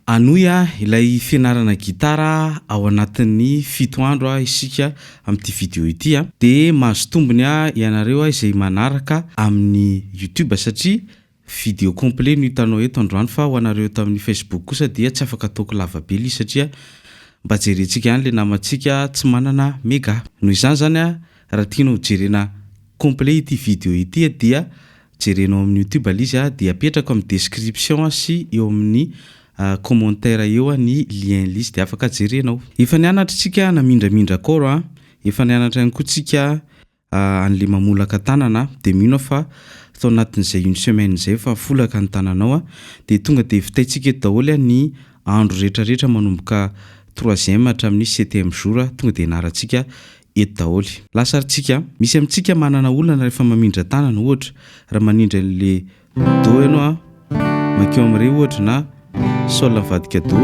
Anoy ilay fianarana gitara ao anatin'ny 7 andro isika amin'ity vidéo ity de mahazo tombony ianareo izay manaraka amin'ny YouTube satria vidéo complet no hitanao eto androany fa ho anareo tamin'ny Facebook kosa dia tsy afaka ataoko lavabe izy satria mba jerentsika ihany le namantsika tsy manana méga. Noho izany zany raha tianao jerena complet ity vidéo ity dia jerenao amin'ny YouTube izy dia apetrako amin'ny description sy eo amin'ny commentaire eo ny lien list dia afaka jerenao. Efa nianatra tsika namindramindra akôro efa nianatra ihany koa tsika an'le mamolaka tanana de mino fa tao anatin'izay une semaine zay fa folaka ny tananao de tonga de vitaitsika eto daholo ny andro rehetrarehetra manomboka 3e hatramin'ny 7e jour tonga de naratsika eto daholo. Lasaritsika misy amintsika manana olana rehefa mamindra tanana ohatra raha manindra le do ianao makeo am're ohatra na sol avadika do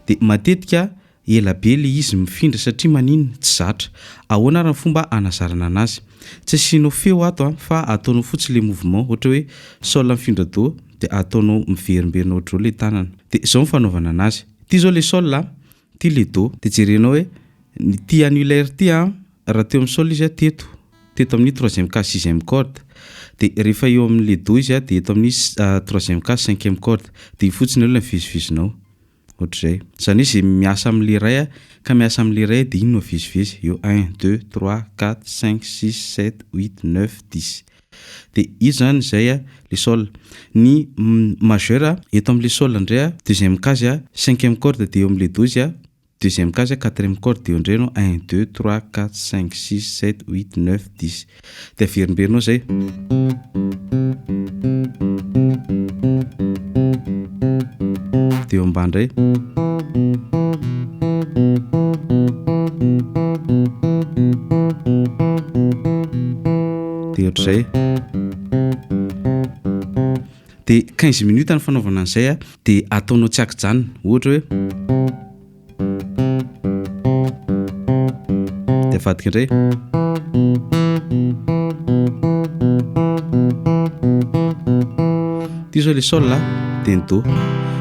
de matetika ela be le izy mifindra satria manino tsy zatra. Ahoana raha fomba anazarana anazy? Tsy asianao feo ato fa ataonao fotsiny le mouvement ohatra hoe sol mifindra do de ataonao miverimberina ohatra le tanana. De zao fanaovana anazy. Ty zao le sol ty le do de jerenao hoe ny ty annulaire ty raha teo amin'ny sol izy teto amin'ny 3e case 6e corde de rehefa eo amin'ny le do izy de eto amin'ny 3e case 5e corde de fotsiny elo fizivizinao ohatr'izay. Zany hoe miasa amin'le ray ka miasa amin'le ray de ino vizivizy eo 1 2 3 4 5 6 7 8 9 10 de izy zany zay le sol. Ny majeur eto amin'le sol indray 2e case 5e corde de eo amin'le do izy 2e case 4e corde de ondreno 1 2 3 4 5 6 7 8 9 10 de averimberinao zay. De eo ambany ndray de ohatr'izay de 15 minutes ny fanaovana an'izay de ataonao tsy akijanona ohatra hoe de avadika indray ty zao le sol de ny do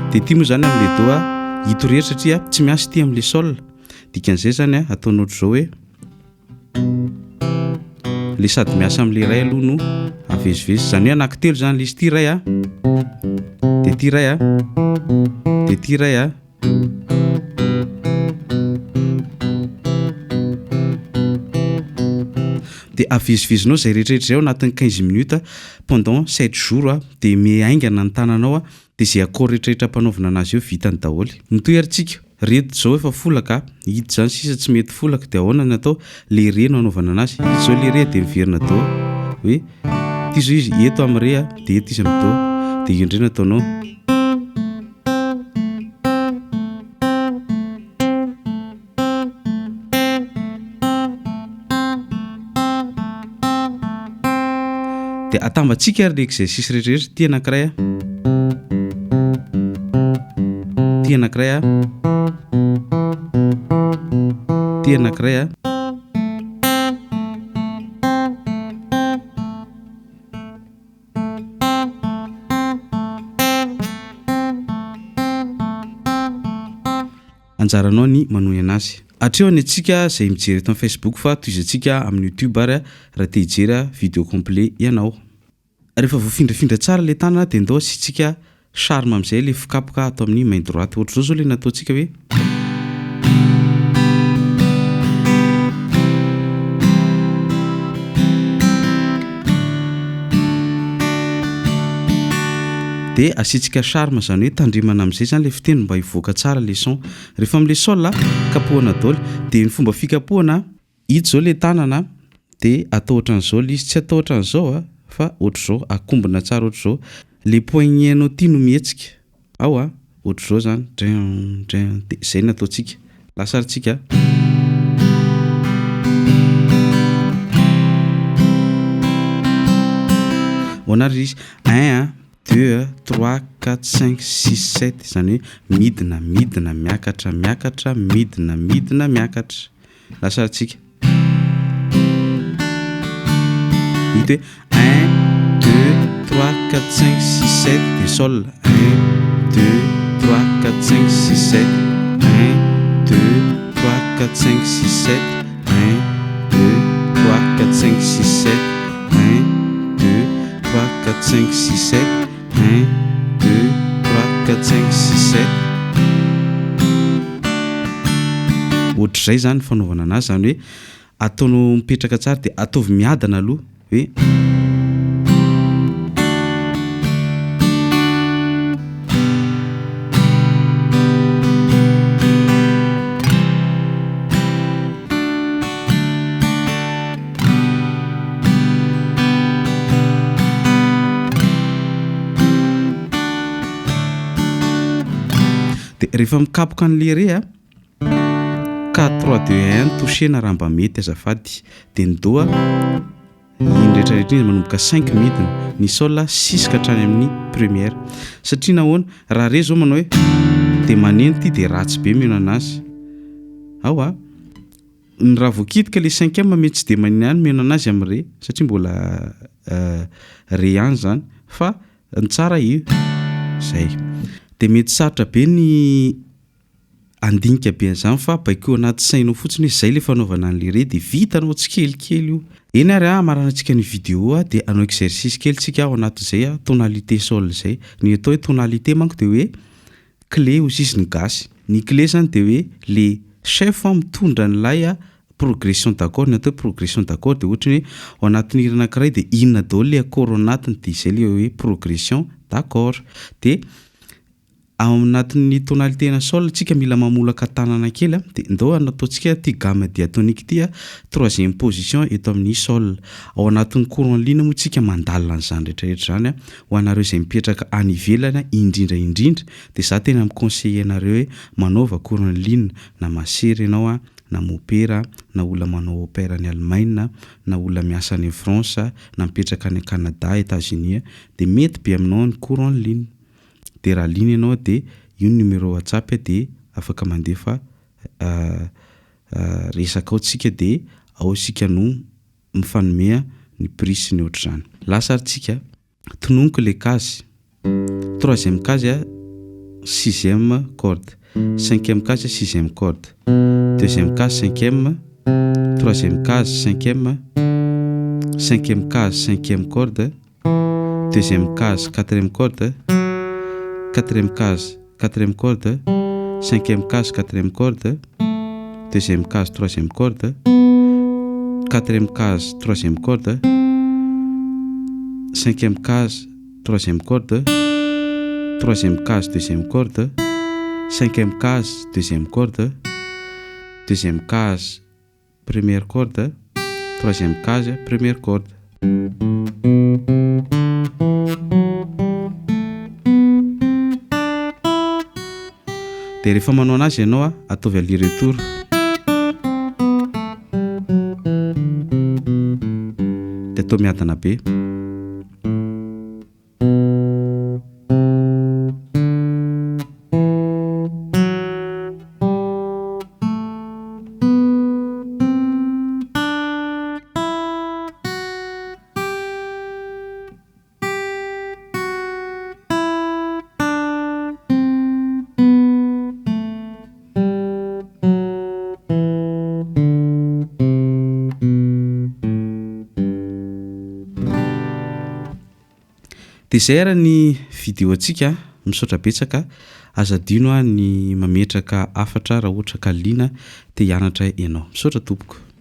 de ty moa zany amin'le do hito rehetra satria tsy miasa ty amin'le sol dikan'izay zany ataonao ohatr'izao hoe le sady miasa amin'le ray aloha no avezivezy zany hoe anankitelo zany le izy ty ray de ty ray de ty ray de avezivezinao zay rehetrarehetra zay ao anatin'ny 15 minutes pendant 7 jours de miaingana ny tananao de zay accord rehetrarehetra mpanaovana anazy eo vitany daholo. Mitoeritsika reto zao efa folaka hiditra zany sisa tsy mety folaka de ahoana ny atao le re no anaovana anazy. Izy zao le re de miverina do hoe ty zao izy eto amin'ny re de eto izy amin'ny do de io indray no ataonao. De atambatsika ary l'exercice rehetrarehetra ty anankiray ty anankiray ty anankiray anjaranao ny manohy anazy. Atreo ny antsika izay mijery eto amin'ny Facebook fa toizantsika amin'ny YouTube ary raha te hijery vidéo complet ianao. Rehefa voafindrafindra tsara le tanana de ndao asitsika charme amin'izay le fikapoka atao amin'ny main droite ohatr'izao zao le nataontsika hoe de asitsika charme zany hoe tandremana amin'izay zany le fiteny mba hivoaka tsara le son. Rehefa amin'le sol kapohana daholo de ny fomba fikapohana hito zao le tanana de atao ohatran'izao le izy tsy atao ohatran'izao fa ohatr'izao akombina tsara ohatr'izao le poignet-nao ty no mihetsika ao ohatr'izao zany de zay no ataontsika. Lasaritsika hoanary izy 1 2 3 4 5 6 7 zany hoe midina midina miakatra miakatra midina midina miakatra. Lasaritsika hita hoe 1 2 3 4 5 6 7 de sol 1 2 3 4 7. 1, 2, 3, 4, 5, 6, 7. 1, 2, 3, 4, 5, 6, 7. 1, 2, 3, 4, 5, 6, 7. 1, 2, 3, 4, 5, 6, 7. Ohatr'izay zany fanaovana anazy zany hoe ataonao mipetraka tsara dia ataovy miadana aloha hoe dia rehefa mikapoka an'le re a 4 3 2 1 touchena raha mba mety azafady dia ny do a iny rehetrarehetra izy manomboka 5 midina ny sol 6 ka hatrany amin'ny première satria nahoana raha re zao manao hoe dia maneno ty dia ratsy be mino anazy ao a ny raha voakitika le 5e mety tsy dia maneno any mino anazy amin'ny re satria mbola re ihany zany fa ny tsara io zay dia mety sarotra be ny andinika be an'izany fa baikeo anaty sainao fotsiny hoe zay le fanaovana an'le re dia vitanao tsikelikely io eny ary marana antsika ny vidéo a dia anao exercice kely tsika ao anatin'izay a tonalité sol zay ny atao hoe tonalité manko dia hoe clé ho sisiny gasy ny clé zany dia hoe le chef mitondra n'ilay a progression d'accord ny atao hoe progression d'accord dia ohatra hoe ao anatin'ny hira anankiray dia inona daholo le accord ao anatiny dia izay le hoe progression d'accord dia ao anatin'ny tonalité na sol tsika mila mamolaka tanana kely a dia ndao ataontsika ty gamme diatonique ty a 3e position eto amin'ny sol ao anatin'ny courant ligne moa tsika mandalina an'izany rehetrarehetra zany a ho anareo izay mipetraka any ivelany indrindra dia za tena miconseiller anareo hoe manaova courant ligne na masery ianao a na mopera na olona manao opéra any Allemagne na olona miasa any France na mipetraka any Canada États-Unis dia mety be aminao ny courant ligne dia raha ligne ianao dia io numéro WhatsApp dia afaka mandefa resaka ao tsika dia ao sika no mifanome ny prix sy ny ohatr'izany lasa aritsika tononiko le case 3e case a 6e corde 5e case 6e corde 2e case 5e 3e case 5e 5e case 5e corde 2e case 4e corde 4e case 4e corde 5e case 4e corde 2e case 3e corde 4e case 3e corde 5e case 3e corde 3e case 2e corde 5e case 2e corde 2e case 1e corde 3e case 1e corde dia rehefa manao anazy ianao a ataovy aller retour dia atao miadana be dia izay ara ny vidéo antsika misaotra betsaka azadino a ny mametraka afatra raha ohatra ka liana dia hianatra ianao misaotra tompoko